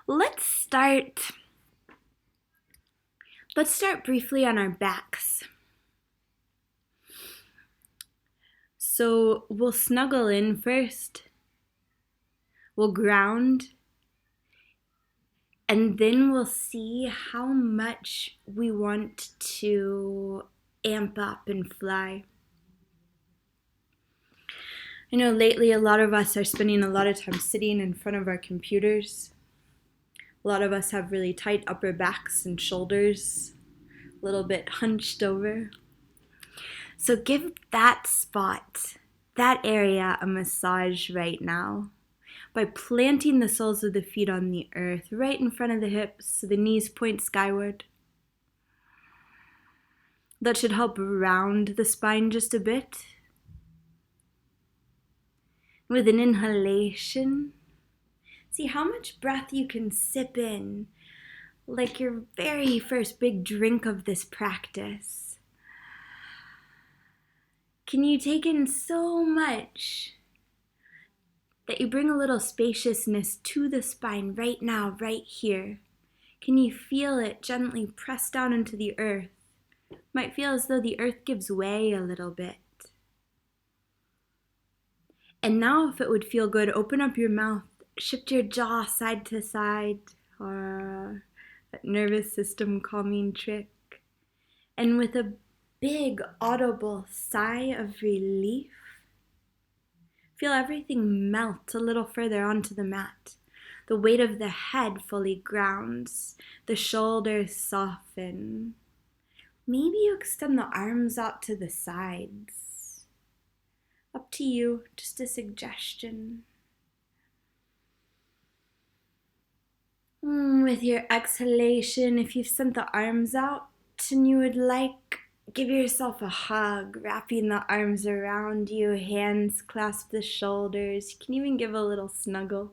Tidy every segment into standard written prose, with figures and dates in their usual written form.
Let's start briefly on our backs. So we'll snuggle in first. We'll ground. And then we'll see how much we want to amp up and fly. I know lately a lot of us are spending a lot of time sitting in front of our computers. A lot of us have really tight upper backs and shoulders, a little bit hunched over. So give that spot, that area, a massage right now by planting the soles of the feet on the earth right in front of the hips so the knees point skyward. That should help round the spine just a bit. With an inhalation, see how much breath you can sip in, like your very first big drink of this practice. Can you take in so much that you bring a little spaciousness to the spine right now, right here? Can you feel it gently press down into the earth? Might feel as though the earth gives way a little bit. And now if it would feel good, open up your mouth, shift your jaw side to side, or that nervous system calming trick. And with a big audible sigh of relief, feel everything melt a little further onto the mat. The weight of the head fully grounds, the shoulders soften. Maybe you extend the arms out to the sides. Up to you, just a suggestion. With your exhalation, if you've sent the arms out and you would like, give yourself a hug, wrapping the arms around you, hands clasp the shoulders. You can even give a little snuggle.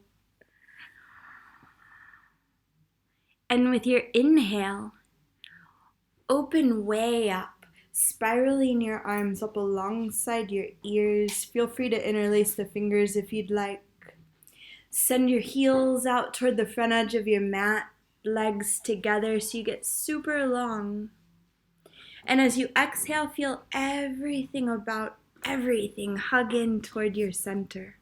And with your inhale, open way up, spiraling your arms up alongside your ears. Feel free to interlace the fingers if you'd like. Send your heels out toward the front edge of your mat, legs together so you get super long. And as you exhale, feel everything about everything hug in toward your center.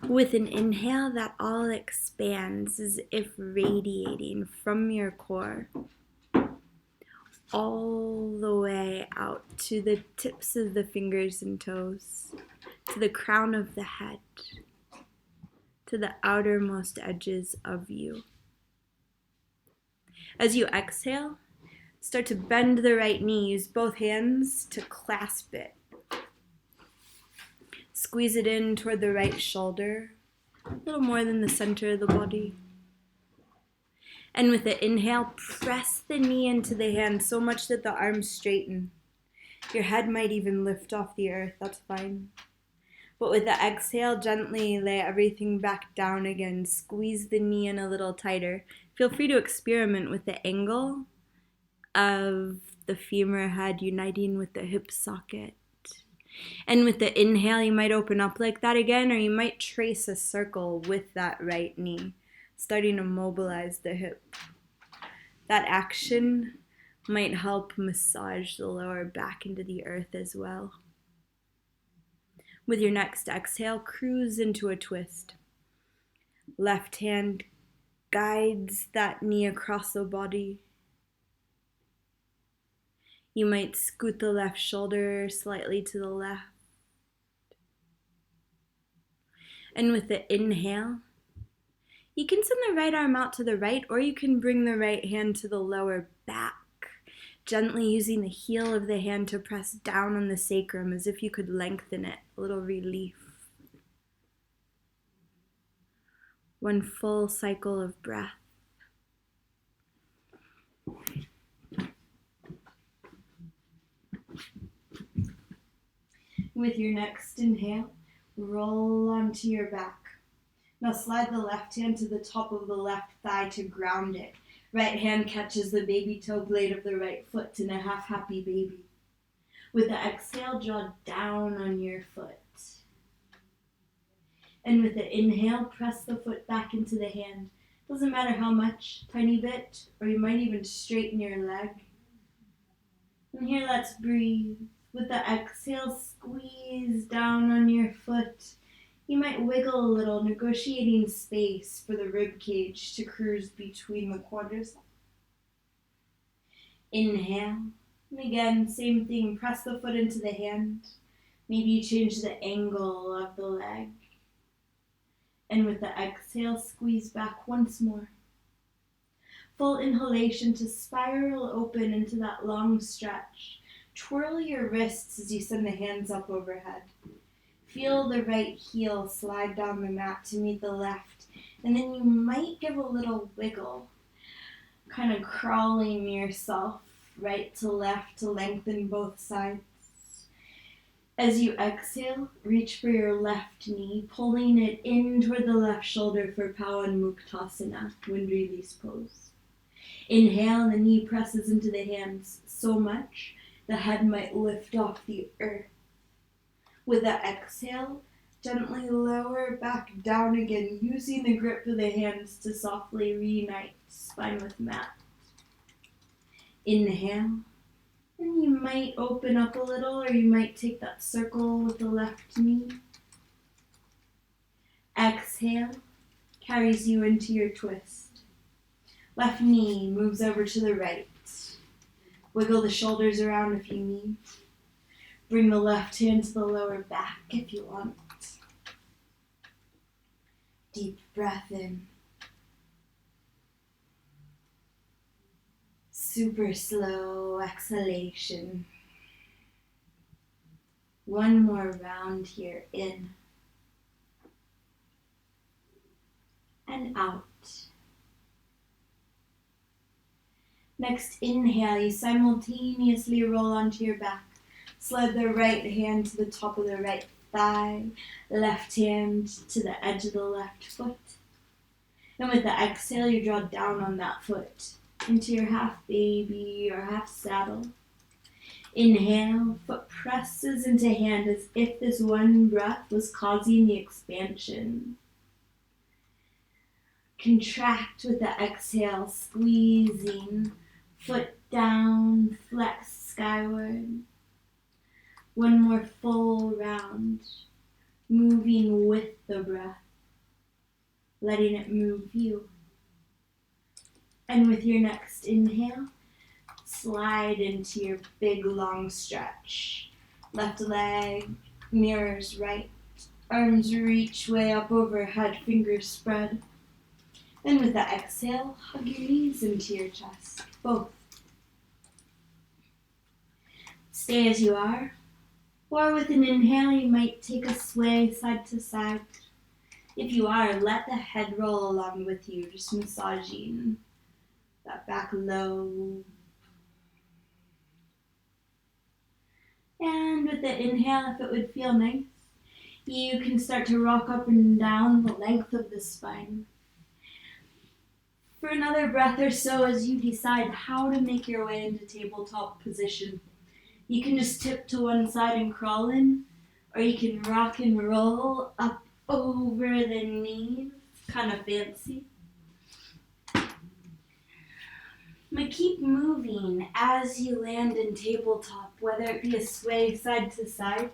With an inhale, that all expands as if radiating from your core all the way out to the tips of the fingers and toes, to the crown of the head, to the outermost edges of you. As you exhale, start to bend the right knee. Use both hands to clasp it. Squeeze it in toward the right shoulder, a little more than the center of the body. And with the inhale, press the knee into the hand so much that the arms straighten. Your head might even lift off the earth, that's fine. But with the exhale, gently lay everything back down again. Squeeze the knee in a little tighter. Feel free to experiment with the angle of the femur head uniting with the hip socket. And with the inhale, you might open up like that again, or you might trace a circle with that right knee, starting to mobilize the hip. That action might help massage the lower back into the earth as well. With your next exhale, cruise into a twist. Left hand guides that knee across the body. You might scoot the left shoulder slightly to the left. And with the inhale, you can send the right arm out to the right, or you can bring the right hand to the lower back, gently using the heel of the hand to press down on the sacrum as if you could lengthen it, a little relief. One full cycle of breath. With your next inhale, roll onto your back. Now slide the left hand to the top of the left thigh to ground it. Right hand catches the baby toe blade of the right foot in a half happy baby. With the exhale, draw down on your foot. And with the inhale, press the foot back into the hand. Doesn't matter how much, tiny bit, or you might even straighten your leg. And here, let's breathe. With the exhale, squeeze down on your foot. You might wiggle a little, negotiating space for the rib cage to cruise between the quadriceps. Inhale. And again, same thing. Press the foot into the hand. Maybe you change the angle of the leg. And with the exhale, squeeze back once more. Full inhalation to spiral open into that long stretch. Twirl your wrists as you send the hands up overhead. Feel the right heel slide down the mat to meet the left. And then you might give a little wiggle, kind of crawling yourself right to left to lengthen both sides. As you exhale, reach for your left knee, pulling it in toward the left shoulder for Padahasthasana, wind release pose. Inhale, and the knee presses into the hands so much the head might lift off the earth. With the exhale, gently lower back down again, using the grip of the hands to softly reunite spine with mat. Inhale. And you might open up a little, or you might take that circle with the left knee. Exhale, carries you into your twist. Left knee moves over to the right. Wiggle the shoulders around if you need. Bring the left hand to the lower back if you want. Deep breath in. Super slow exhalation. One more round here, in and out. Next inhale, you simultaneously roll onto your back. Slide the right hand to the top of the right thigh, left hand to the edge of the left foot. And with the exhale, you draw down on that foot into your half baby or half saddle. Inhale, foot presses into hand as if this one breath was causing the expansion. Contract with the exhale, squeezing, foot down, flex skyward. One more full round, moving with the breath, letting it move you. And with your next inhale, slide into your big long stretch. Left leg mirrors right. Arms reach way up overhead, fingers spread. And with the exhale, hug your knees into your chest, both. Stay as you are. Or with an inhale, you might take a sway side to side. If you are, let the head roll along with you, just massaging that back low. And with the inhale, if it would feel nice, you can start to rock up and down the length of the spine. For another breath or so as you decide how to make your way into tabletop position. You can just tip to one side and crawl in, or you can rock and roll up over the knees, kind of fancy. But keep moving as you land in tabletop, whether it be a sway side to side,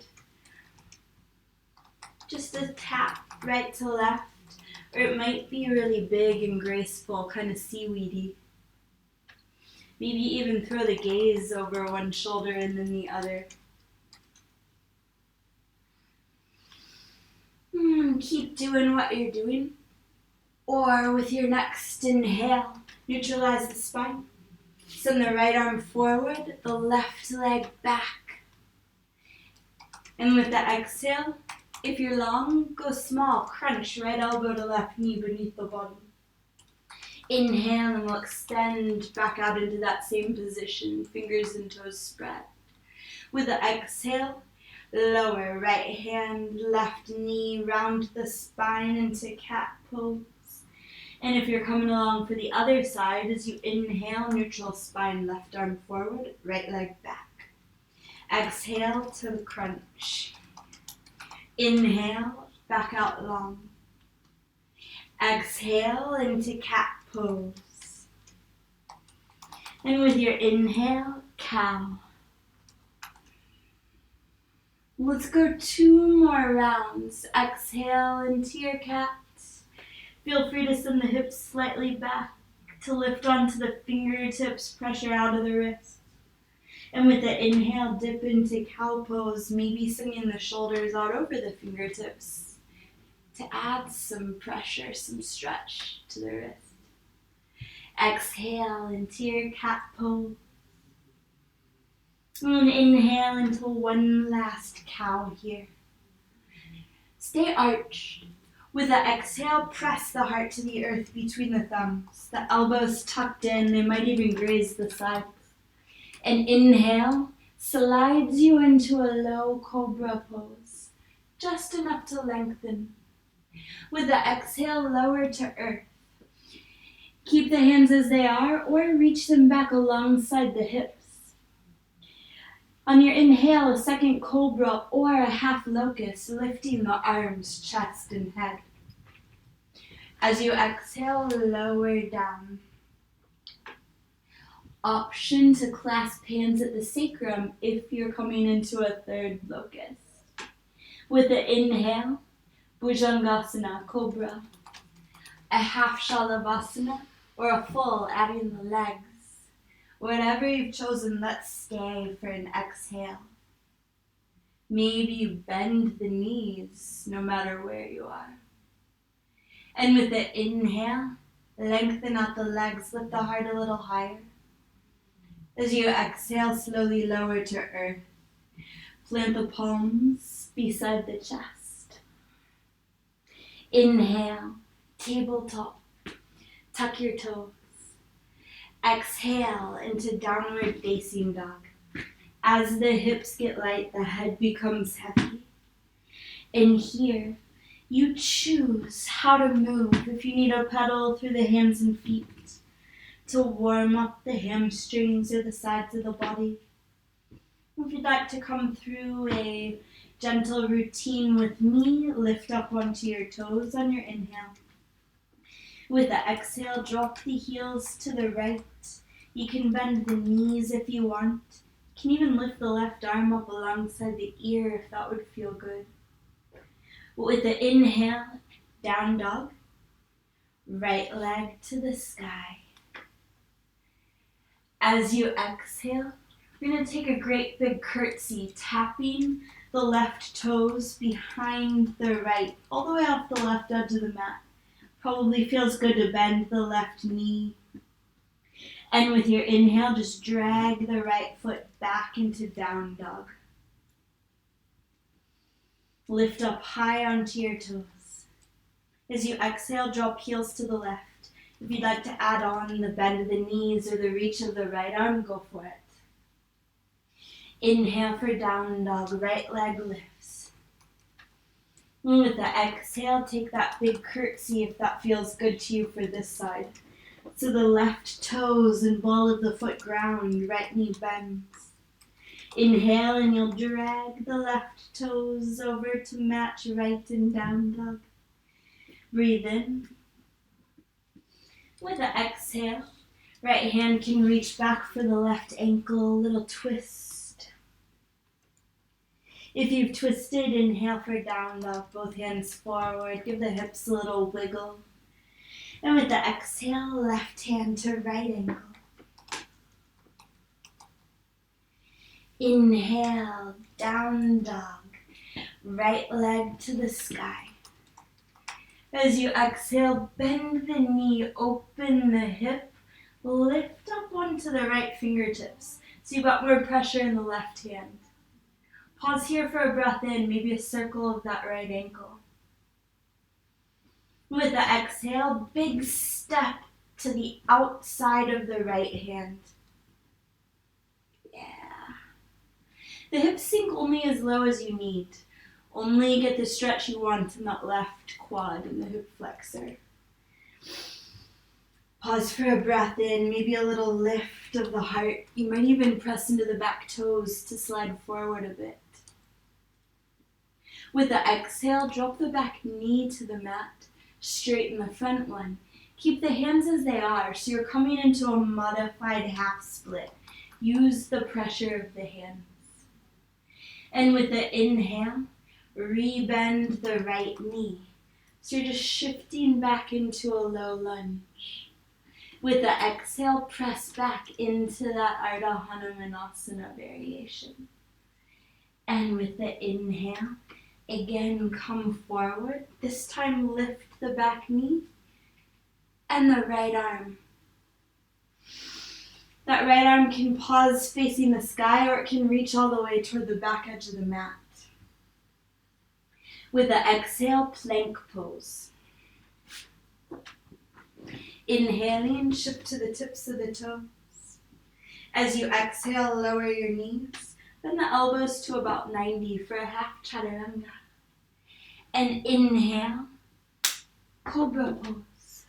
just a tap right to left, or it might be really big and graceful, kind of seaweedy. Maybe even throw the gaze over one shoulder and then the other. Keep doing what you're doing. Or with your next inhale, neutralize the spine. Send the right arm forward, the left leg back. And with the exhale, if you're long, go small. Crunch right elbow to left knee beneath the bottom. Inhale, and we'll extend back out into that same position, fingers and toes spread. With the exhale, lower right hand, left knee, round the spine into cat pose. And if you're coming along for the other side, as you inhale, neutral spine, left arm forward, right leg back. Exhale to the crunch. Inhale, back out long. Exhale into cat pose. And with your inhale, cow. Let's go 2 more rounds. Exhale into your cat. Feel free to send the hips slightly back to lift onto the fingertips, pressure out of the wrist. And with the inhale, dip into cow pose, maybe sending the shoulders out over the fingertips to add some pressure, some stretch to the wrist. Exhale into your cat pose. And inhale into one last cow here. Stay arched. With the exhale, press the heart to the earth between the thumbs. The elbows tucked in, they might even graze the sides. And inhale slides you into a low cobra pose, just enough to lengthen. With the exhale, lower to earth. Keep the hands as they are or reach them back alongside the hips. On your inhale, a second cobra or a half locust, lifting the arms, chest, and head. As you exhale, lower down. Option to clasp hands at the sacrum if you're coming into a third locust. With the inhale, Bhujangasana, cobra. A half Shalavasana or a full, adding the legs. Whatever you've chosen, let's stay for an exhale. Maybe you bend the knees no matter where you are. And with the inhale, lengthen out the legs, lift the heart a little higher. As you exhale, slowly lower to earth. Plant the palms beside the chest. Inhale, tabletop. Tuck your toes. Exhale into downward facing dog. As the hips get light, the head becomes heavy. And here, you choose how to move. If you need a pedal through the hands and feet to warm up the hamstrings or the sides of the body. If you'd like to come through a gentle routine with me, lift up onto your toes on your inhale. With the exhale, drop the heels to the right. You can bend the knees if you want. You can even lift the left arm up alongside the ear if that would feel good. With the inhale, down dog. Right leg to the sky. As you exhale, we're going to take a great big curtsy, tapping the left toes behind the right, all the way off the left edge of the mat. Probably feels good to bend the left knee. And with your inhale, just drag the right foot back into down dog. Lift up high onto your toes. As you exhale, drop heels to the left. If you'd like to add on the bend of the knees or the reach of the right arm, go for it. Inhale for down dog, right leg lifts. And with the exhale, take that big curtsy if that feels good to you for this side. So the left toes and ball of the foot ground, right knee bends. Inhale and you'll drag the left toes over to match right and down dog. Breathe in. With the exhale, right hand can reach back for the left ankle, a little twist. If you've twisted, inhale for down dog, both hands forward, give the hips a little wiggle. And with the exhale, left hand to right ankle. Inhale, down dog, right leg to the sky. As you exhale, bend the knee, open the hip, lift up onto the right fingertips. So you've got more pressure in the left hand. Pause here for a breath in, maybe a circle of that right ankle. With the exhale, big step to the outside of the right hand. Yeah. The hips sink only as low as you need. Only get the stretch you want in that left quad and the hip flexor. Pause for a breath in, maybe a little lift of the heart. You might even press into the back toes to slide forward a bit. With the exhale, drop the back knee to the mat, straighten the front one. Keep the hands as they are, so you're coming into a modified half split. Use the pressure of the hands. And with the inhale, rebend the right knee. So you're just shifting back into a low lunge. With the exhale, press back into that Ardha Hanumanasana variation. And with the inhale, again come forward. This time lift the back knee and the right arm. That right arm can pause facing the sky, or it can reach all the way toward the back edge of the mat. With the exhale, plank pose. Inhaling, shift to the tips of the toes. As you exhale, lower your knees. Bend the elbows to about 90 for a half chaturanga. And inhale, Cobra Pose.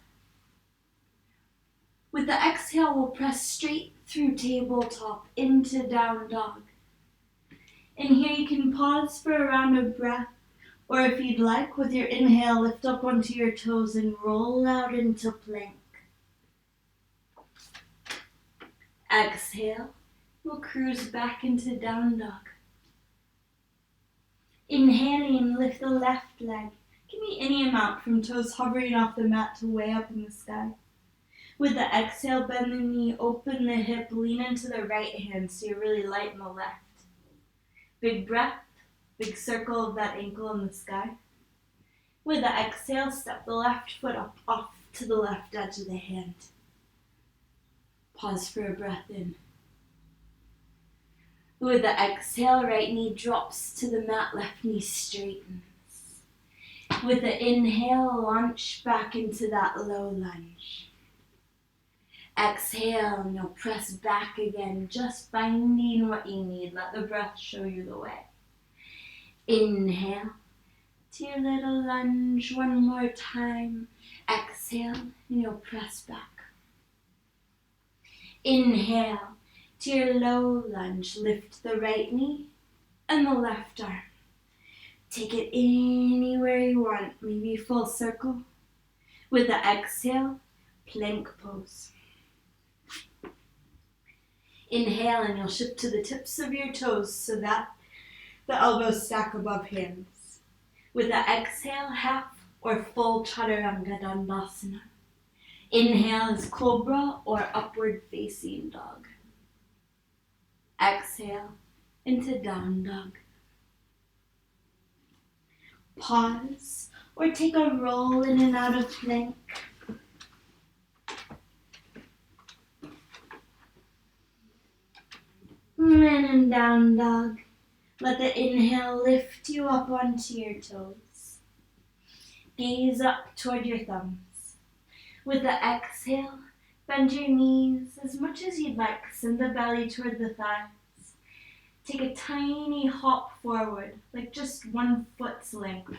With the exhale, we'll press straight through tabletop into down dog. And here you can pause for a round of breath, or if you'd like, with your inhale, lift up onto your toes and roll out into plank. Exhale, we'll cruise back into down dog. Inhaling, lift the left leg. Give me any amount from toes hovering off the mat to way up in the sky. With the exhale, bend the knee, open the hip, lean into the right hand so you're really light in the left. Big breath, big circle of that ankle in the sky. With the exhale, step the left foot up off to the left edge of the hand. Pause for a breath in. With the exhale, right knee drops to the mat, left knee straightens. With the inhale, launch back into that low lunge. Exhale, and you'll press back again, just finding what you need. Let the breath show you the way. Inhale to your little lunge one more time. Exhale, and you'll press back. Inhale to your low lunge. Lift the right knee and the left arm. Take it anywhere you want, maybe full circle. With the exhale, plank pose. Inhale, and you'll shift to the tips of your toes so that the elbows stack above hands. With the exhale, half or full chaturanga dandasana. Inhale is cobra or upward facing dog. Exhale into down dog. Pause or take a roll in and out of plank. And down dog. Let the inhale lift you up onto your toes. Gaze up toward your thumbs. With the exhale, bend your knees as much as you'd like. Send the belly toward the thighs. Take a tiny hop forward, like just 1 foot's length.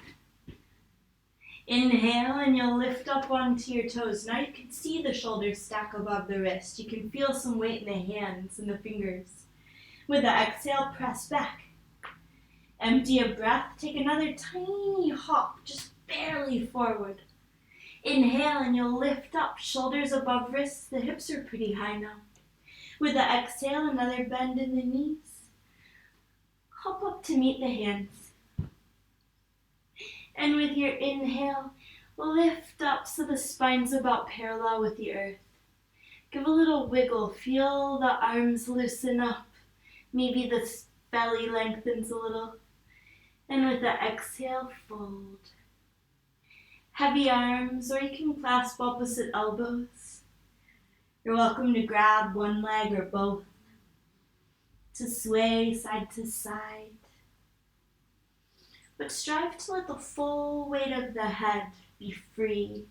Inhale, and you'll lift up onto your toes. Now you can see the shoulders stack above the wrist. You can feel some weight in the hands and the fingers. With the exhale, press back. Empty a breath. Take another tiny hop, just barely forward. Inhale, and you'll lift up, shoulders above wrists. The hips are pretty high now. With the exhale, another bend in the knees. Hop up to meet the hands. And with your inhale, lift up so the spine's about parallel with the earth. Give a little wiggle. Feel the arms loosen up. Maybe the belly lengthens a little. And with the exhale, fold. Heavy arms, or you can clasp opposite elbows. You're welcome to grab one leg or both. To sway side to side. But strive to let the full weight of the head be free.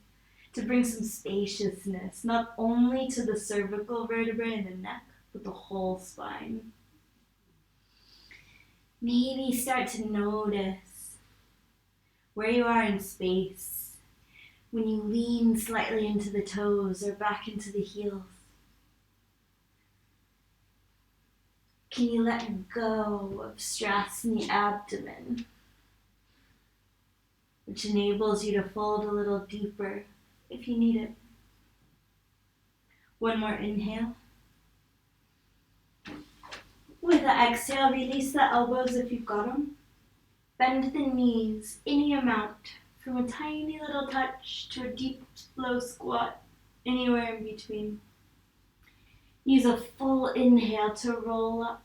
To bring some spaciousness, not only to the cervical vertebrae and the neck, but the whole spine. Maybe start to notice where you are in space when you lean slightly into the toes or back into the heels. Can you let go of stress in the abdomen? which enables you to fold a little deeper if you need it. One more inhale. With the exhale, release the elbows if you've got them. Bend the knees any amount, from a tiny little touch to a deep, slow squat, anywhere in between. Use a full inhale to roll up,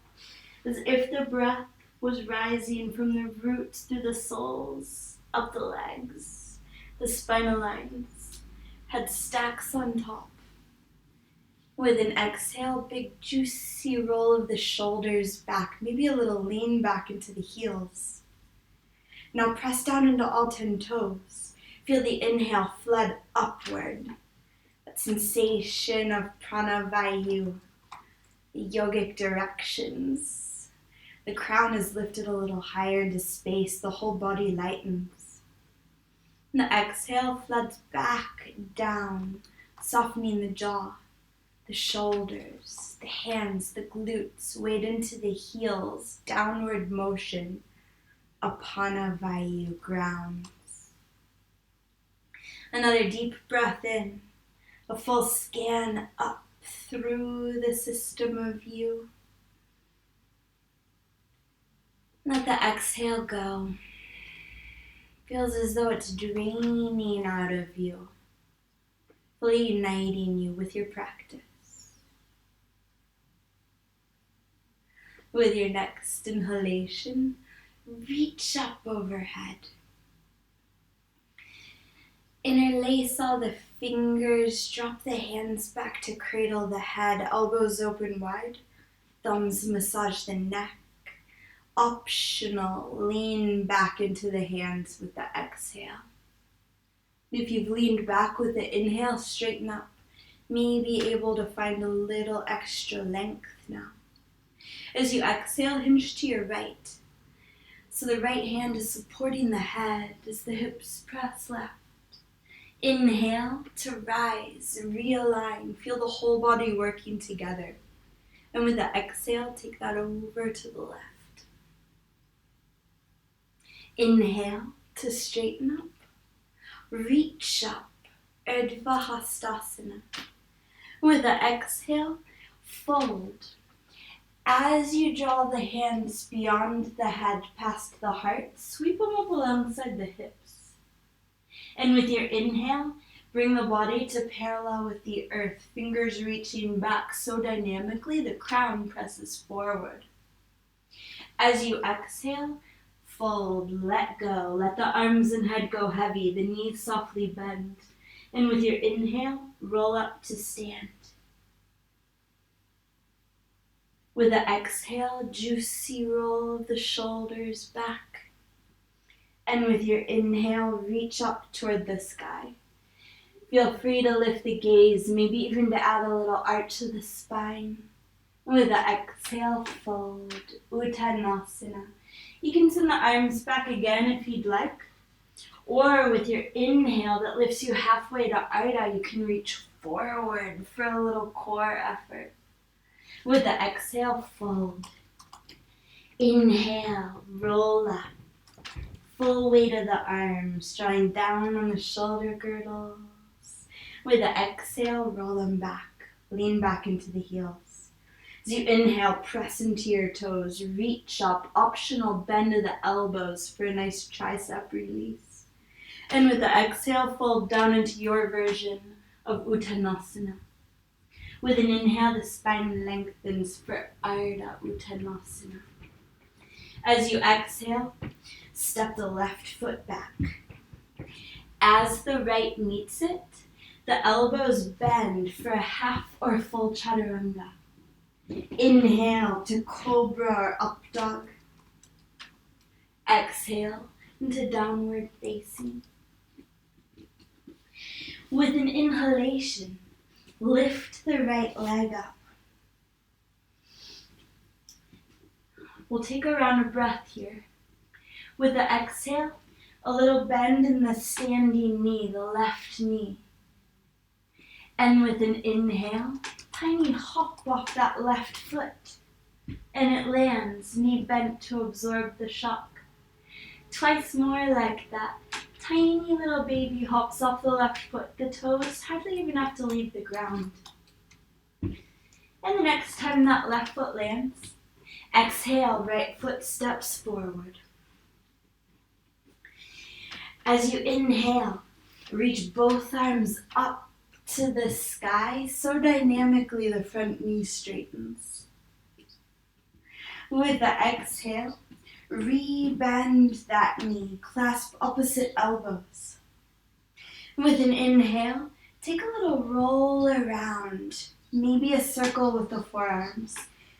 as if the breath was rising from the roots through the soles, up the legs, the spinal lines, head stacks on top. With an exhale, big juicy roll of the shoulders back, maybe a little lean back into the heels. Now press down into all 10 toes. Feel the inhale flood upward. That sensation of pranavayu, the yogic directions. The crown is lifted a little higher into space. The whole body lightens. And the exhale floods back down, softening the jaw, the shoulders, the hands, the glutes, wade into the heels, downward motion, Apanavayu grounds. Another deep breath in, a full scan up through the system of you. Let the exhale go. Feels as though it's draining out of you, fully uniting you with your practice. With your next inhalation, reach up overhead. Interlace all the fingers, drop the hands back to cradle the head, elbows open wide, thumbs massage the neck. Optional, lean back into the hands with the exhale. If you've leaned back with the inhale, straighten up. Maybe able to find a little extra length now. As you exhale, hinge to your right. So the right hand is supporting the head as the hips press left. Inhale to rise, realign, feel the whole body working together. And with the exhale, take that over to the left. Inhale to straighten up, reach up, Padahasthasana. With the exhale, fold. As you draw the hands beyond the head, past the heart, sweep them up alongside the hips. And with your inhale, bring the body to parallel with the earth, fingers reaching back so dynamically the crown presses forward. As you exhale, fold, let go, let the arms and head go heavy, the knees softly bend. And with your inhale, roll up to stand. With the exhale, juicy roll of the shoulders back. And with your inhale, reach up toward the sky. Feel free to lift the gaze, maybe even to add a little arch to the spine. With the exhale, fold, Uttanasana. You can send the arms back again if you'd like. Or with your inhale that lifts you halfway to Ardha, you can reach forward for a little core effort. With the exhale, fold. Inhale, roll up. Full weight of the arms, drawing down on the shoulder girdles. With the exhale, roll them back. Lean back into the heels. As you inhale, press into your toes. Reach up, optional bend of the elbows for a nice tricep release. And with the exhale, fold down into your version of Uttanasana. With an inhale, the spine lengthens for Ardha Uttanasana. As you exhale, step the left foot back. As the right meets it, the elbows bend for a half or full chaturanga. Inhale to cobra or up dog. Exhale into downward facing. With an inhalation, lift the right leg up. We'll take a round of breath here. With the exhale, a little bend in the standing knee, the left knee. And with an inhale, tiny hop off that left foot. And it lands, knee bent to absorb the shock. Twice more like that. Tiny little baby hops off the left foot. The toes hardly even have to leave the ground. And the next time that left foot lands, exhale, right foot steps forward. As you inhale, reach both arms up to the sky, so dynamically the front knee straightens. With the exhale, re-bend that knee, clasp opposite elbows. With an inhale, take a little roll around, maybe a circle with the forearms,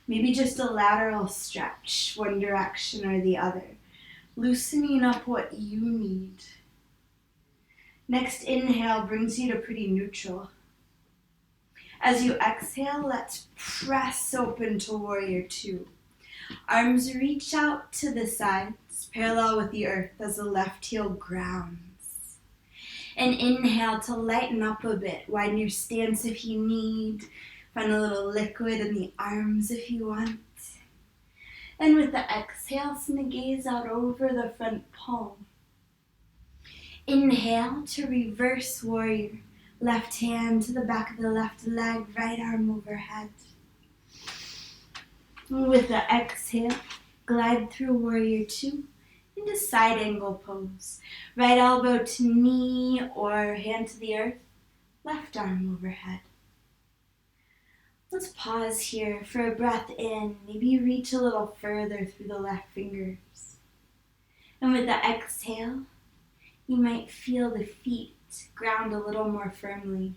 maybe just a lateral stretch, one direction or the other, loosening up what you need. Next inhale brings you to pretty neutral. As you exhale, let's press open to warrior two. Arms reach out to the sides, parallel with the earth as the left heel grounds. And inhale to lighten up a bit. Widen your stance if you need. Find a little liquid in the arms if you want. And with the exhale, send the gaze out over the front palm. Inhale to reverse warrior. Left hand to the back of the left leg, right arm overhead. With the exhale, glide through warrior two into side angle pose. Right elbow to knee or hand to the earth, left arm overhead. Let's pause here for a breath in. Maybe reach a little further through the left fingers. And with the exhale, you might feel the feet ground a little more firmly.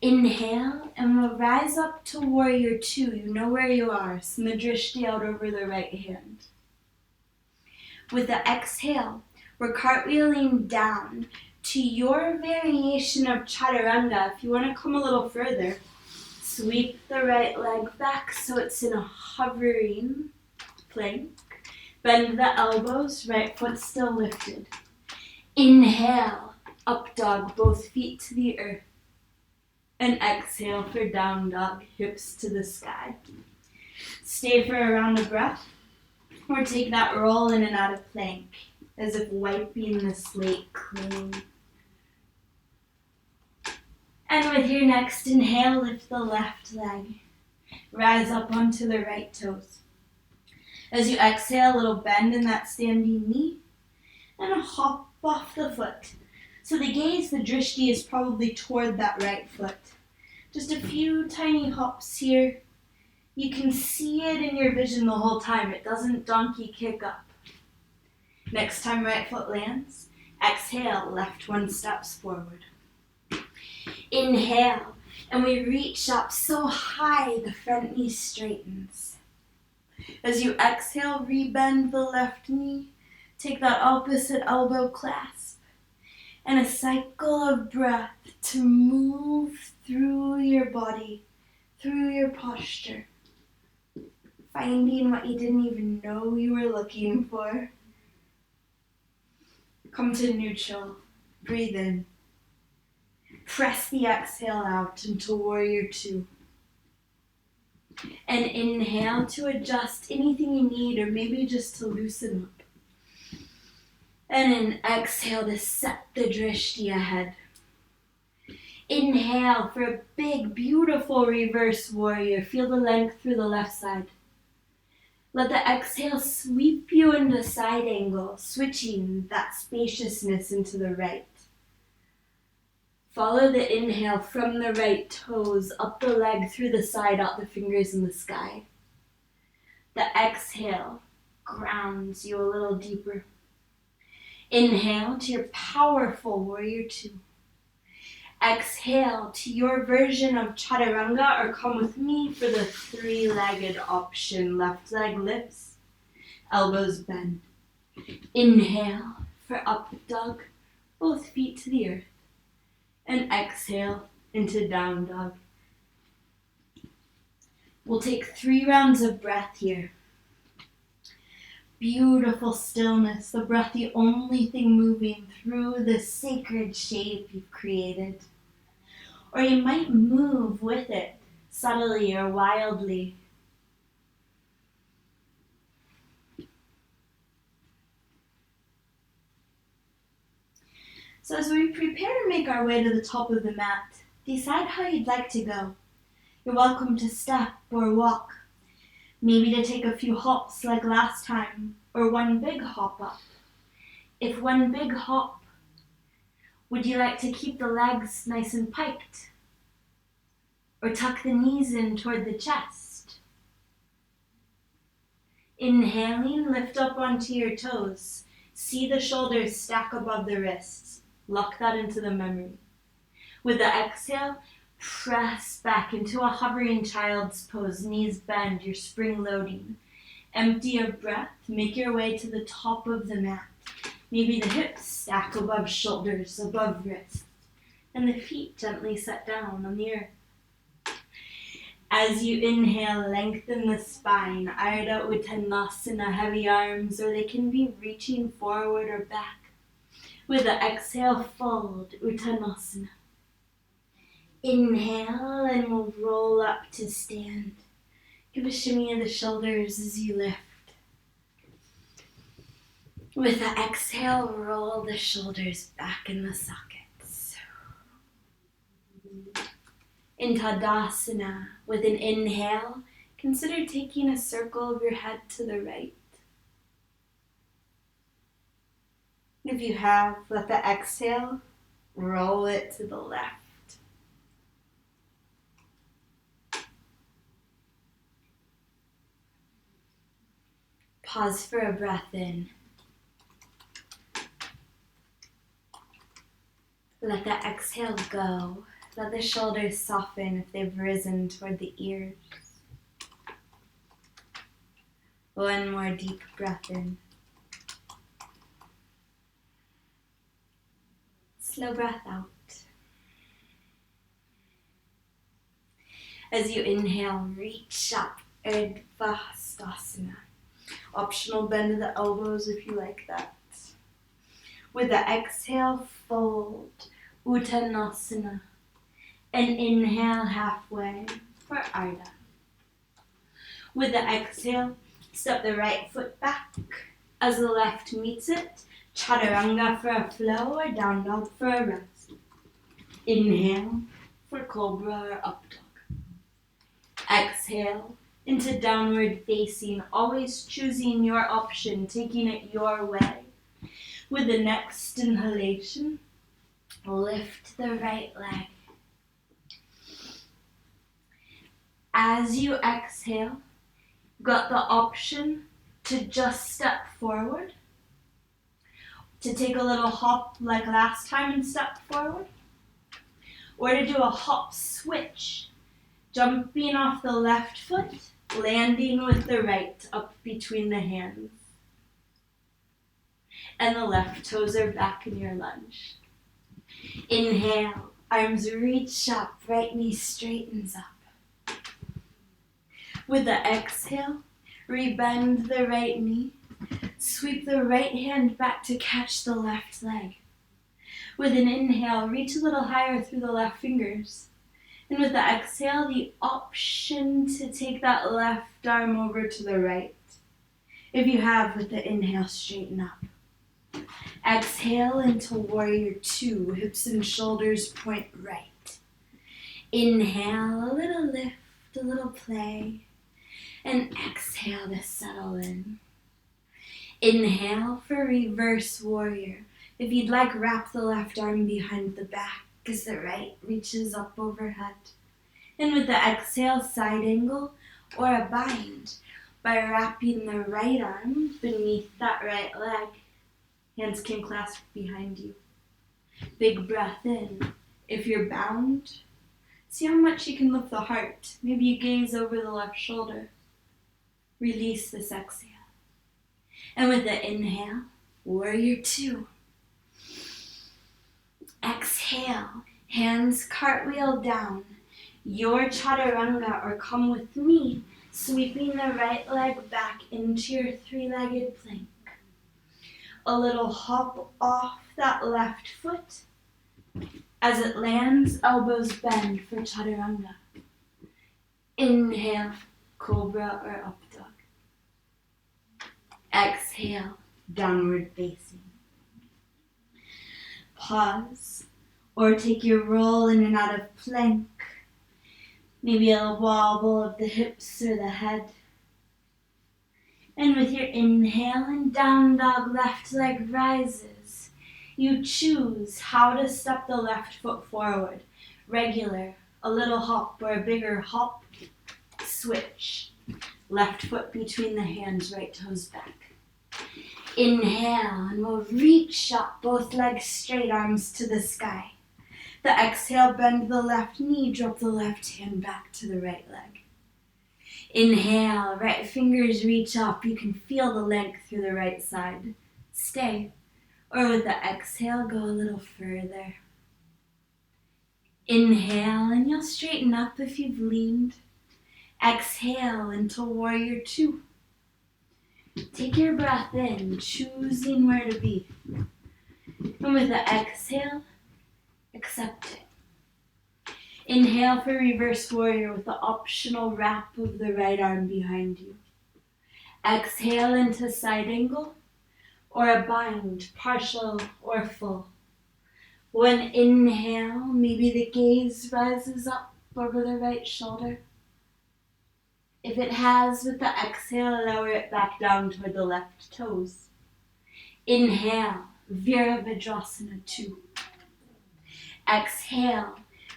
Inhale, and we'll rise up to warrior two. You know where you are. Send the drishti out over the right hand. With the exhale, we're cartwheeling down to your variation of chaturanga. If you want to come a little further, sweep the right leg back so it's in a hovering plank. Bend the elbows, right foot still lifted. Inhale, up dog, both feet to the earth. And exhale for down dog, hips to the sky. Stay for a round of breath, or take that roll in and out of plank, as if wiping the slate clean. And with your next inhale, lift the left leg. Rise up onto the right toes. As you exhale, a little bend in that standing knee, and a hop off the foot. So the gaze, the drishti, is probably toward that right foot. Just a few tiny hops here. You can see it in your vision the whole time. It doesn't donkey kick up. Next time right foot lands, exhale, left one steps forward. Inhale, and we reach up so high the front knee straightens. As you exhale, rebend the left knee. Take that opposite elbow clasp. And a cycle of breath to move through your body, through your posture. Finding what you didn't even know you were looking for. Come to neutral. Breathe in. Press the exhale out into warrior two. And inhale to adjust anything you need, or maybe just to loosen up. And an exhale to set the drishti ahead. Inhale for a big, beautiful reverse warrior. Feel the length through the left side. Let the exhale sweep you into side angle, switching that spaciousness into the right. Follow the inhale from the right toes, up the leg, through the side, out the fingers in the sky. The exhale grounds you a little deeper. Inhale to your powerful warrior two. Exhale to your version of chaturanga, or come with me for the three-legged option. Left leg lifts, elbows bend. Inhale for up dog, both feet to the earth. And exhale into down dog. We'll take 3 rounds of breath here. Beautiful stillness, the breath the only thing moving through the sacred shape you've created. Or you might move with it, subtly or wildly. So as we prepare to make our way to the top of the mat, decide how you'd like to go. You're welcome to step or walk. Maybe to take a few hops like last time, or one big hop up. If one big hop, would you like to keep the legs nice and piked? Or tuck the knees in toward the chest? Inhaling, lift up onto your toes. See the shoulders stack above the wrists. Lock that into the memory. With the exhale, press back into a hovering child's pose. Knees bend, you're spring-loading. Empty your breath, make your way to the top of the mat. Maybe the hips stack above shoulders, above wrists, and the feet gently set down on the earth. As you inhale, lengthen the spine, Ardha Uttanasana, heavy arms, or they can be reaching forward or back. With the exhale, fold, Uttanasana. Inhale, and we'll roll up to stand. Give a shimmy of the shoulders as you lift. With the exhale, roll the shoulders back in the sockets. In Tadasana, with an inhale, consider taking a circle of your head to the right. If you have, let the exhale roll it to the left. Pause for a breath in. Let the exhale go. Let the shoulders soften if they've risen toward the ears. One more deep breath in. Slow breath out. As you inhale, reach up, Padahasthasana. Optional bend of the elbows if you like that. With the exhale, fold, Uttanasana. And inhale halfway for Ardha. With the exhale, step the right foot back as the left meets it. Chaturanga for a flow or down dog for a rest. Inhale for Cobra or up dog. Exhale into downward facing, always choosing your option, taking it your way. With the next inhalation, lift the right leg. As you exhale, got the option to just step forward, to take a little hop like last time and step forward, or to do a hop switch, jumping off the left foot, landing with the right up between the hands. And the left toes are back in your lunge. Inhale, arms reach up, right knee straightens up. With the exhale, rebend the right knee, sweep the right hand back to catch the left leg. With an inhale, reach a little higher through the left fingers. And with the exhale, the option to take that left arm over to the right. If you have, with the inhale, straighten up. Exhale into warrior two, hips and shoulders point right. Inhale, a little lift, a little play. And exhale to settle in. Inhale for reverse warrior. If you'd like, wrap the left arm behind the back as the right reaches up overhead. And with the exhale, side angle or a bind by wrapping the right arm beneath that right leg. Hands can clasp behind you. Big breath in. If you're bound, see how much you can lift the heart. Maybe you gaze over the left shoulder. Release this exhale. And with the inhale, warrior two. Exhale, hands cartwheel down. Your chaturanga, or come with me, sweeping the right leg back into your three-legged plank. A little hop off that left foot. As it lands, elbows bend for chaturanga. Inhale, cobra or up dog. Exhale, downward facing. Pause, or take your roll in and out of plank. Maybe a wobble of the hips or the head. And with your inhale and down dog, left leg rises. You choose how to step the left foot forward. Regular, a little hop or a bigger hop. Switch. Left foot between the hands, right toes back. Inhale, and we'll reach up, both legs straight, arms to the sky. The exhale, bend the left knee, drop the left hand back to the right leg. Inhale, right fingers reach up. You can feel the length through the right side. Stay. Or with the exhale, go a little further. Inhale, and you'll straighten up if you've leaned. Exhale into warrior two. Take your breath in, choosing where to be. And with the exhale, accept it. Inhale for reverse warrior with the optional wrap of the right arm behind you. Exhale into side angle or a bind, partial or full. One inhale, maybe the gaze rises up over the right shoulder. If it has, with the exhale, lower it back down toward the left toes. Inhale, Virabhadrasana 2. Exhale,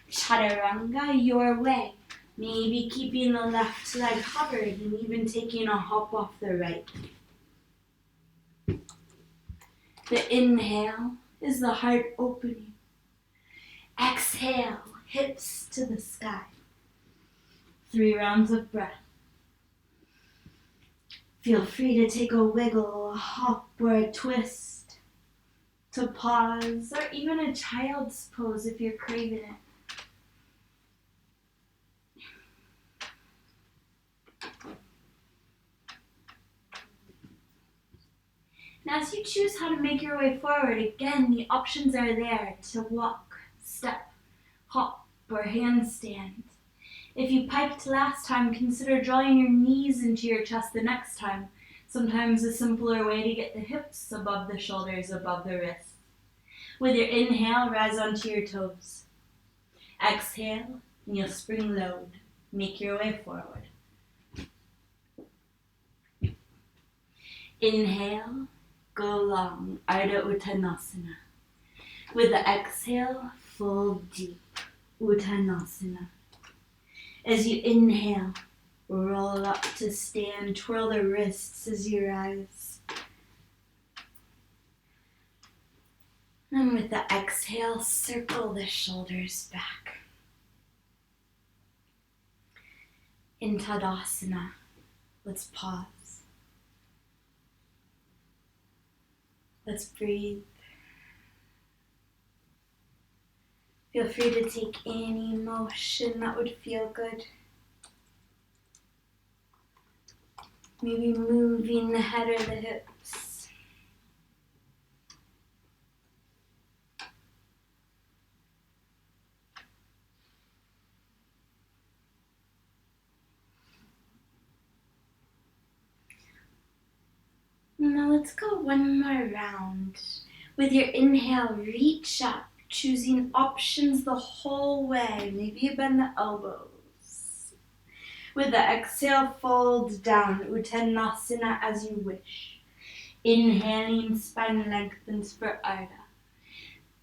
Chaturanga your way. Maybe keeping the left leg covered and even taking a hop off the right. The inhale is the heart opening. Exhale, hips to the sky. 3 rounds of breath. Feel free to take a wiggle, a hop, or a twist. To pause, or even a child's pose if you're craving it. And as you choose how to make your way forward, again, the options are there to walk, step, hop, or handstand. If you piked last time, consider drawing your knees into your chest the next time. Sometimes a simpler way to get the hips above the shoulders, above the wrists. With your inhale, rise onto your toes. Exhale, and you'll spring load. Make your way forward. Inhale, go long, Ardha Uttanasana. With the exhale, fold deep, Uttanasana. As you inhale, roll up to stand, twirl the wrists as you rise. And with the exhale, circle the shoulders back. In Tadasana, let's pause. Let's breathe. Feel free to take any motion that would feel good. Maybe moving the head or the hips. Now let's go one more round. With your inhale, reach up, choosing options the whole way. Maybe you bend the elbows. With the exhale, fold down, Uttanasana as you wish. Inhaling, spine lengthens for Ardha.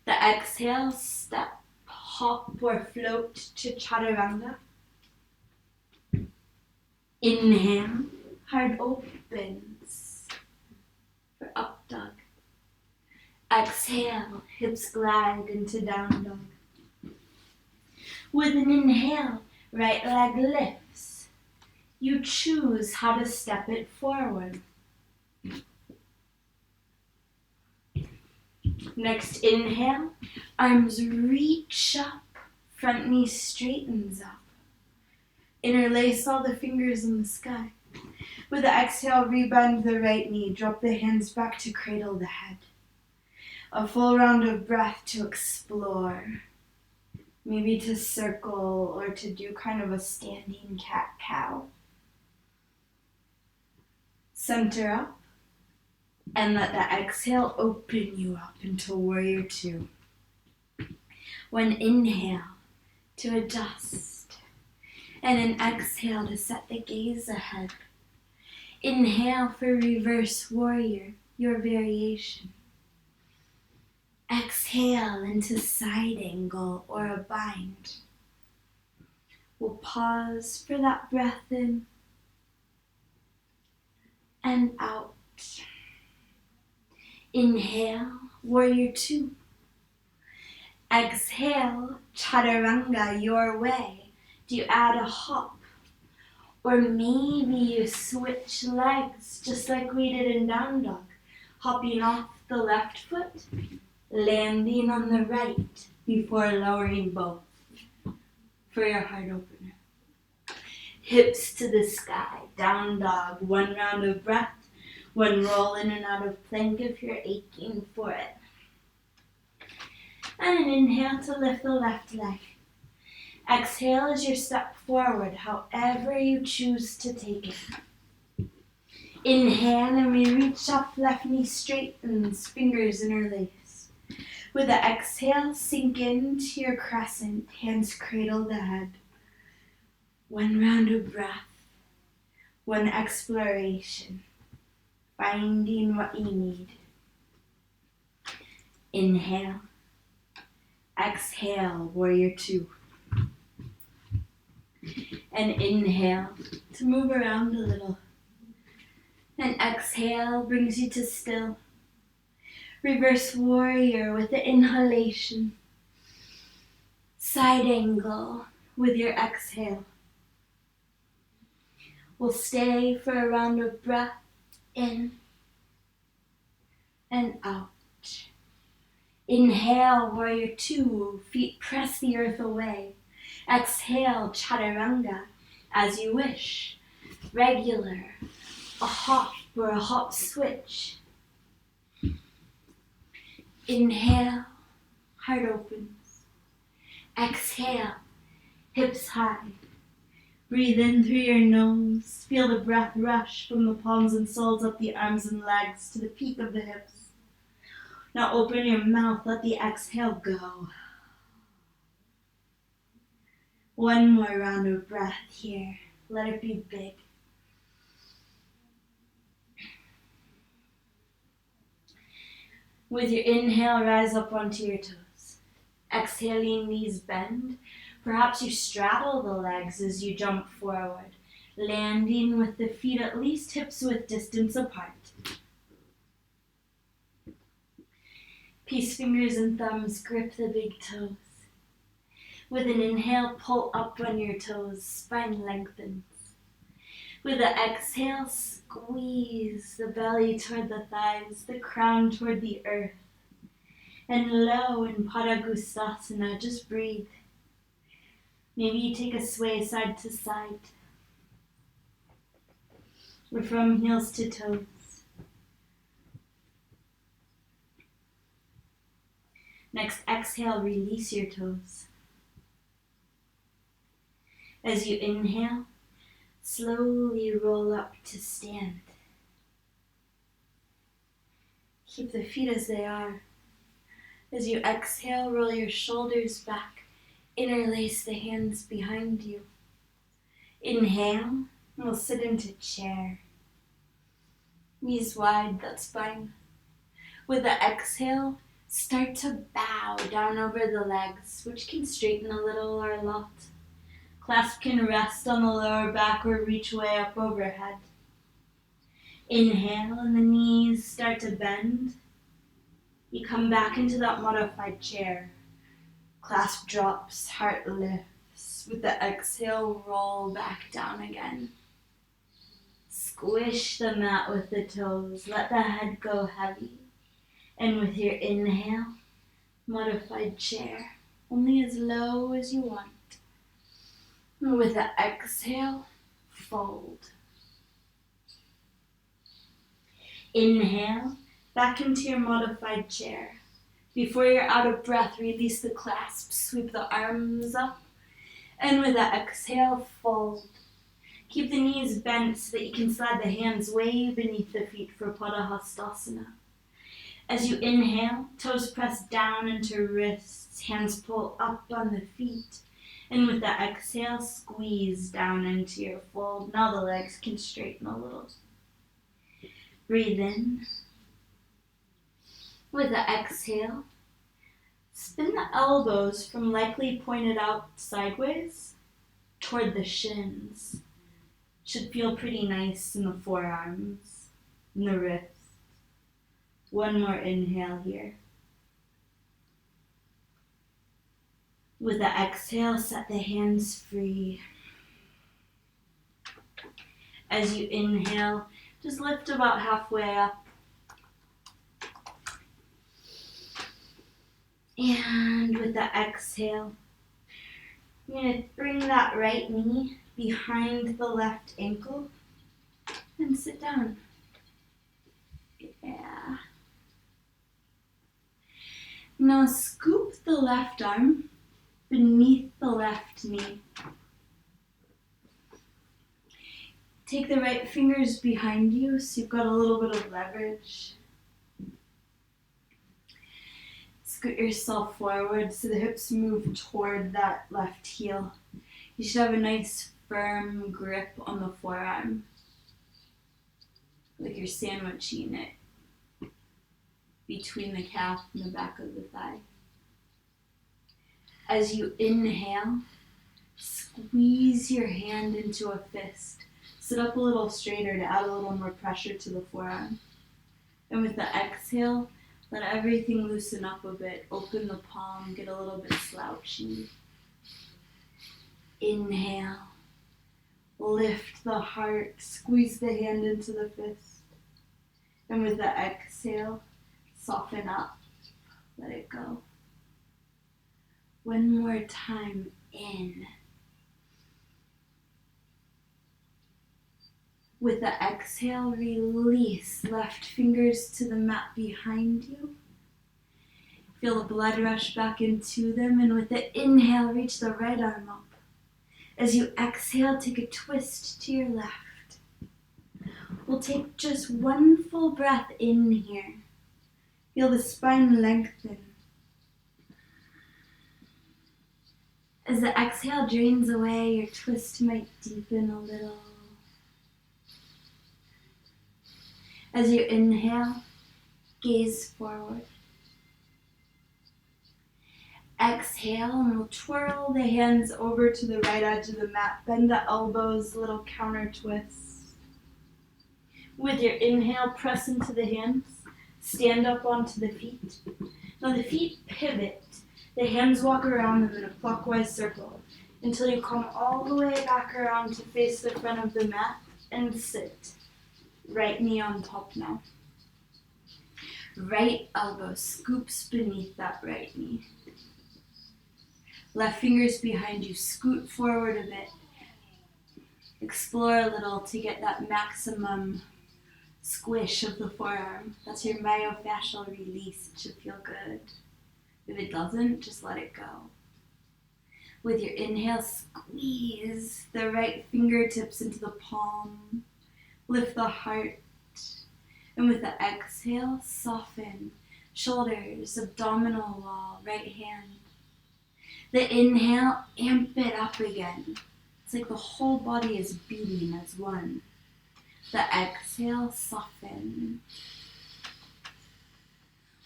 The exhale, step, hop or float to Chaturanga. Inhale, heart opens for up dog. Exhale, hips glide into down dog. With an inhale, right leg lifts. You choose how to step it forward. Next inhale, arms reach up, front knee straightens up. Interlace all the fingers in the sky. With the exhale, rebend the right knee, drop the hands back to cradle the head. A full round of breath to explore. Maybe to circle or to do kind of a standing cat-cow. Center up and let the exhale open you up into warrior two. One inhale to adjust, and an exhale to set the gaze ahead. Inhale for reverse warrior, your variation. Exhale into side angle or a bind. We'll pause for that breath in and out. Inhale, warrior two. Exhale, chaturanga, your way. Do you add a hop? Or maybe you switch legs just like we did in down dog, hopping off the left foot, landing on the right before lowering both for your heart opener. Hips to the sky, down dog, one round of breath, one roll in and out of plank if you're aching for it. And an inhale to lift the left leg. Exhale as you step forward, however you choose to take it. Inhale and we reach up, left knee straightens, fingers interlace. With the exhale, sink into your crescent, hands cradle the head. One round of breath, one exploration, finding what you need. Inhale, exhale, warrior two. And inhale to move around a little. And exhale brings you to still. Reverse warrior with the inhalation. Side angle with your exhale. We'll stay for a round of breath in and out. Inhale, warrior two, feet press the earth away. Exhale, chaturanga, as you wish. Regular, a hop or a hop switch. Inhale, heart opens. Exhale, hips high. Breathe in through your nose. Feel the breath rush from the palms and soles up the arms and legs to the peak of the hips. Now open your mouth, let the exhale go. One more round of breath here. Let it be big. With your inhale, rise up onto your toes. Exhaling, knees bend. Perhaps you straddle the legs as you jump forward, landing with the feet at least hips width distance apart. Peace fingers and thumbs grip the big toes. With an inhale, pull up on your toes, spine lengthens. With an exhale, squeeze the belly toward the thighs, the crown toward the earth. And low in Padahasthasana, just breathe. Maybe you take a sway side to side. Or from heels to toes. Next exhale, release your toes. As you inhale, slowly roll up to stand. Keep the feet as they are. As you exhale, roll your shoulders back. Interlace the hands behind you. Inhale, and we'll sit into chair. Knees wide, that's fine. With the exhale, start to bow down over the legs, which can straighten a little or a lot. Clasp can rest on the lower back or reach way up overhead. Inhale, and the knees start to bend. You come back into that modified chair. Clasp drops, heart lifts. With the exhale, roll back down again. Squish the mat with the toes. Let the head go heavy. And with your inhale, modified chair, only as low as you want. And with the exhale, fold. Inhale, back into your modified chair. Before you're out of breath, release the clasp, sweep the arms up, and with that exhale, fold. Keep the knees bent so that you can slide the hands way beneath the feet for Padahasthasana. As you inhale, toes press down into wrists, hands pull up on the feet. And with the exhale, squeeze down into your fold. Now the legs can straighten a little. Breathe in. With the exhale, spin the elbows from likely pointed out sideways toward the shins. Should feel pretty nice in the forearms, in the wrists. One more inhale here. With the exhale, set the hands free. As you inhale, just lift about halfway up. And with the exhale, you're going to bring that right knee behind the left ankle and sit down. Yeah. Now scoop the left arm beneath the left knee. Take the right fingers behind you so you've got a little bit of leverage. Scoot yourself forward so the hips move toward that left heel. You should have a nice firm grip on the forearm, like you're sandwiching it between the calf and the back of the thigh. As you inhale, squeeze your hand into a fist. Sit up a little straighter to add a little more pressure to the forearm. And with the exhale, let everything loosen up a bit. Open the palm, get a little bit slouchy. Inhale. Lift the heart, squeeze the hand into the fist. And with the exhale, soften up. Let it go. One more time, in. With the exhale, release. Left fingers to the mat behind you. Feel the blood rush back into them. And with the inhale, reach the right arm up. As you exhale, take a twist to your left. We'll take just one full breath in here. Feel the spine lengthen. As the exhale drains away, your twist might deepen a little. As you inhale, gaze forward. Exhale, and we'll twirl the hands over to the right edge of the mat. Bend the elbows, little counter twist. With your inhale, press into the hands. Stand up onto the feet. Now the feet pivot. The hands walk around them in a clockwise circle until you come all the way back around to face the front of the mat and sit. Right knee on top now. Right elbow scoops beneath that right knee. Left fingers behind you, scoot forward a bit. Explore a little to get that maximum squish of the forearm. That's your myofascial release. It should feel good. If it doesn't, just let it go. With your inhale, squeeze the right fingertips into the palm. Lift the heart. And with the exhale, soften. Shoulders, abdominal wall, right hand. The inhale, amp it up again. It's like the whole body is beating as one. The exhale, soften.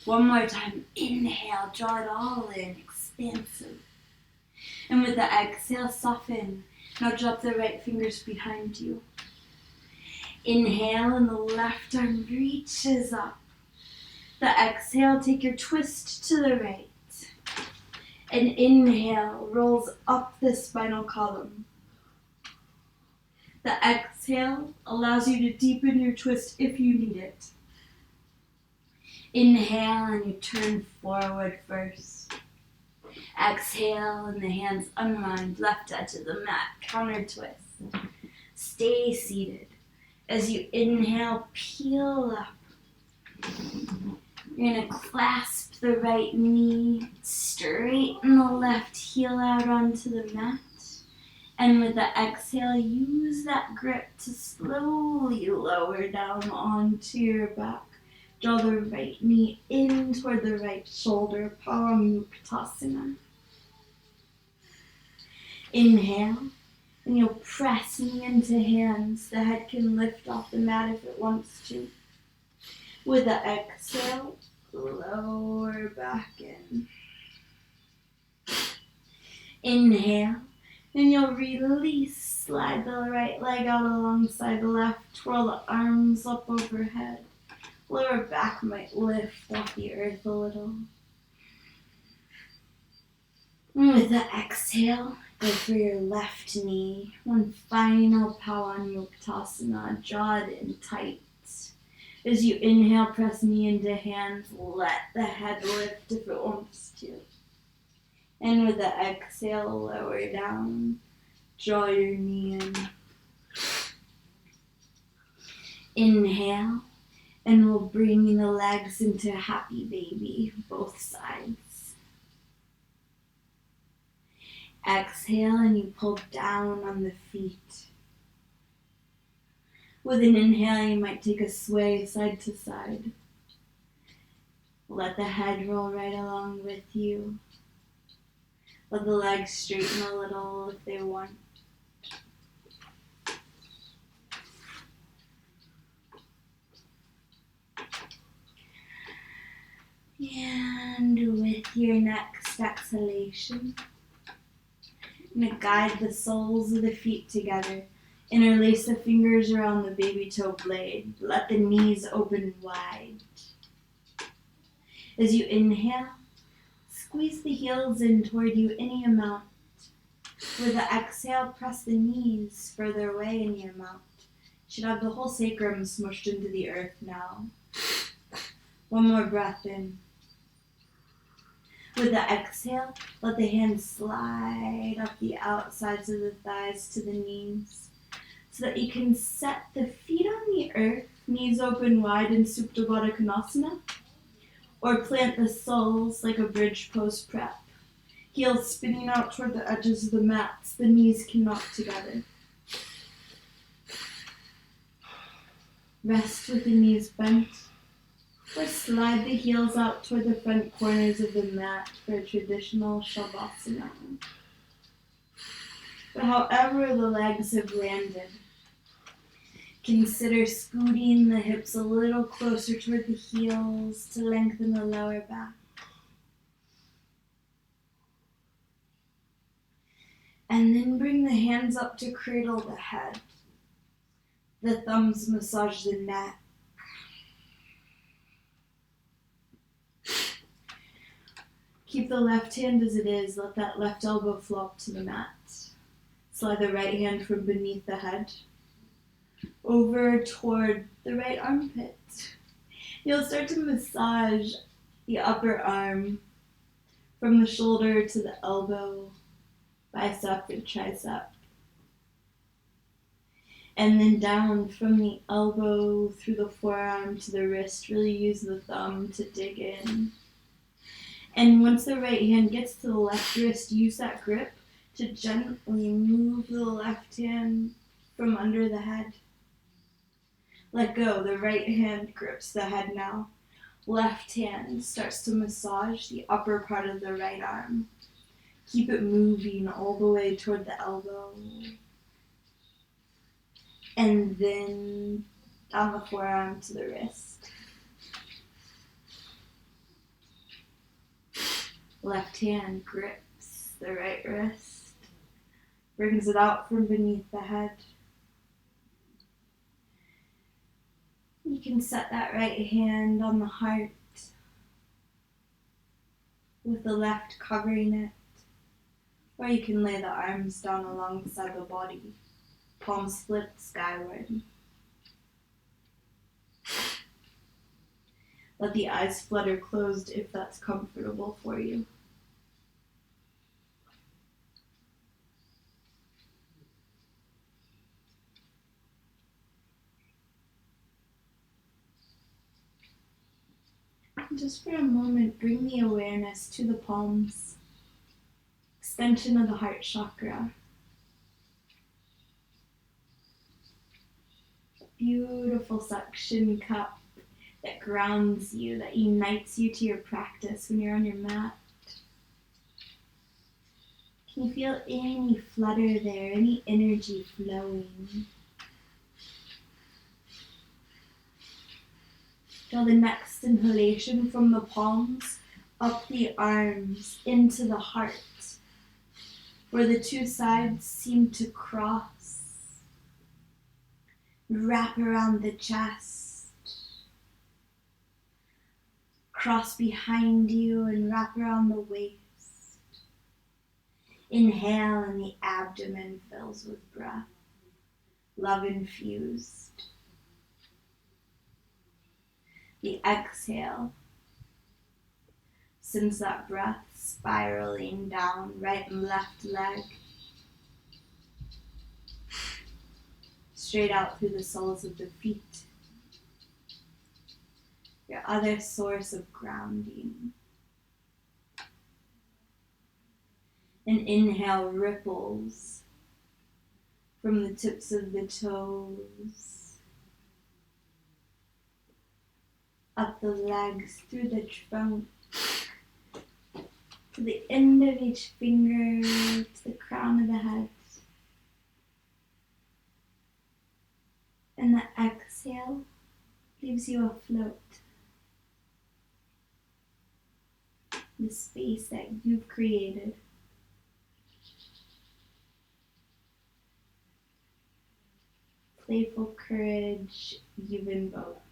One more time, inhale, draw it all in, expansive. And with the exhale, soften. Now drop the right fingers behind you. Inhale, and the left arm reaches up. The exhale, take your twist to the right. And inhale, rolls up the spinal column. The exhale allows you to deepen your twist if you need it. Inhale, and you turn forward first. Exhale, and the hands unwind, left edge of the mat, counter twist. Stay seated. As you inhale, peel up. You're going to clasp the right knee, straighten the left heel out onto the mat. And with the exhale, use that grip to slowly lower down onto your back. Draw the right knee in toward the right shoulder, Padahasthasana. Inhale, and you'll press knee into hands. The head can lift off the mat if it wants to. With the exhale, lower back in. Inhale, and you'll release. Slide the right leg out alongside the left. Twirl the arms up overhead. Lower back might lift off the earth a little. And with the exhale, go for your left knee. One final Padahasthasana, jawed in tight. As you inhale, press knee into hands. Let the head lift if it wants to. And with the exhale, lower down. Draw your knee in. Inhale, and we'll bring the legs into happy baby, both sides. Exhale, and you pull down on the feet. With an inhale, you might take a sway side to side. Let the head roll right along with you. Let the legs straighten a little if they want. And with your next exhalation, I'm going to guide the soles of the feet together. Interlace the fingers around the baby toe blade. Let the knees open wide. As you inhale, squeeze the heels in toward you any amount. With the exhale, press the knees further away in your mouth. You should have the whole sacrum smushed into the earth now. One more breath in. With the exhale, let the hands slide up the outsides of the thighs to the knees so that you can set the feet on the earth, knees open wide in Supta Baddha Konasana, or plant the soles like a bridge pose prep. Heels spinning out toward the edges of the mats, the knees can knock together. Rest with the knees bent, or slide the heels out toward the front corners of the mat for a traditional Shavasana. But however the legs have landed, consider scooting the hips a little closer toward the heels to lengthen the lower back. And then bring the hands up to cradle the head. The thumbs massage the neck. Keep the left hand as it is. Let that left elbow flop to the mat. Slide the right hand from beneath the head over toward the right armpit. You'll start to massage the upper arm from the shoulder to the elbow, bicep and tricep. And then down from the elbow through the forearm to the wrist. Really use the thumb to dig in. And once the right hand gets to the left wrist, use that grip to gently move the left hand from under the head. Let go. The right hand grips the head now. Left hand starts to massage the upper part of the right arm. Keep it moving all the way toward the elbow. And then down the forearm to the wrist. Left hand grips the right wrist, brings it out from beneath the head. You can set that right hand on the heart with the left covering it, or you can lay the arms down alongside the body, palms flipped skyward. Let the eyes flutter closed if that's comfortable for you. Just for a moment, bring the awareness to the palms, extension of the heart chakra. Beautiful suction cup that grounds you, that unites you to your practice when you're on your mat. Can you feel any flutter there, any energy flowing? Feel the next inhalation from the palms, up the arms, into the heart, where the two sides seem to cross. Wrap around the chest. Cross behind you and wrap around the waist. Inhale and the abdomen fills with breath, love infused. The exhale sends that breath spiraling down right and left leg, straight out through the soles of the feet, your other source of grounding. And inhale ripples from the tips of the toes, up the legs, through the trunk, to the end of each finger, to the crown of the head. And the exhale leaves you afloat. The space that you've created. Playful courage you've invoked.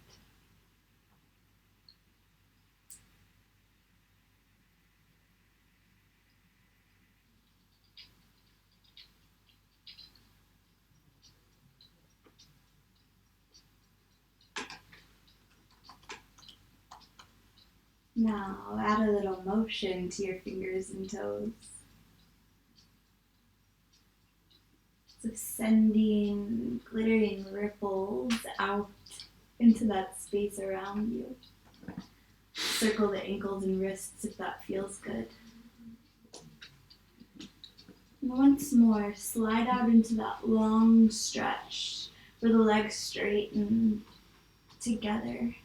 Now add a little motion to your fingers and toes. So sending glittering ripples out into that space around you. Circle the ankles and wrists if that feels good. And once more, slide out into that long stretch where the legs straighten together.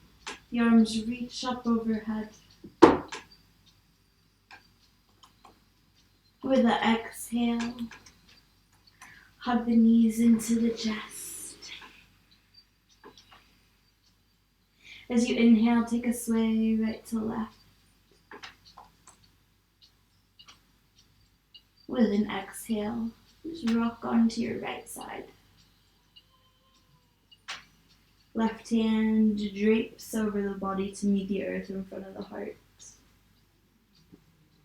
The arms reach up overhead. With the exhale, hug the knees into the chest. As you inhale, take a sway right to left. With an exhale, just rock onto your right side. Left hand drapes over the body to meet the earth in front of the heart.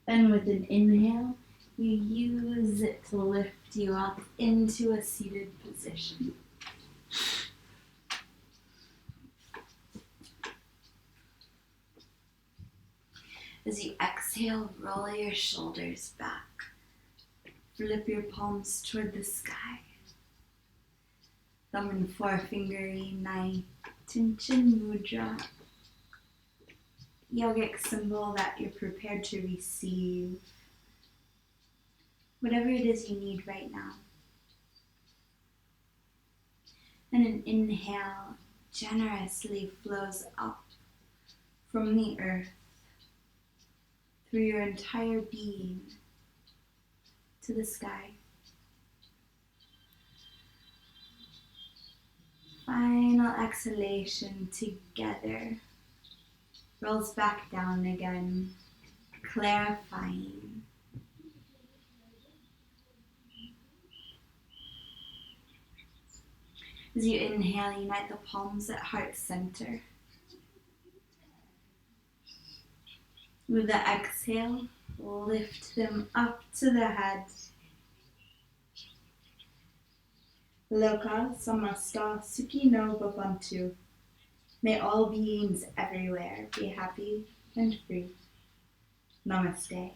Then with an inhale, you use it to lift you up into a seated position. As you exhale, roll your shoulders back. Flip your palms toward the sky. Thumb and forefinger unite. Chin mudra. Yogic symbol that you're prepared to receive. Whatever it is you need right now. And an inhale generously flows up from the earth through your entire being to the sky. Final exhalation together. Rolls back down again, clarifying. As you inhale, unite the palms at heart center. With the exhale, lift them up to the head. Loka samasta sukhino bhavantu. May all beings everywhere be happy and free. Namaste.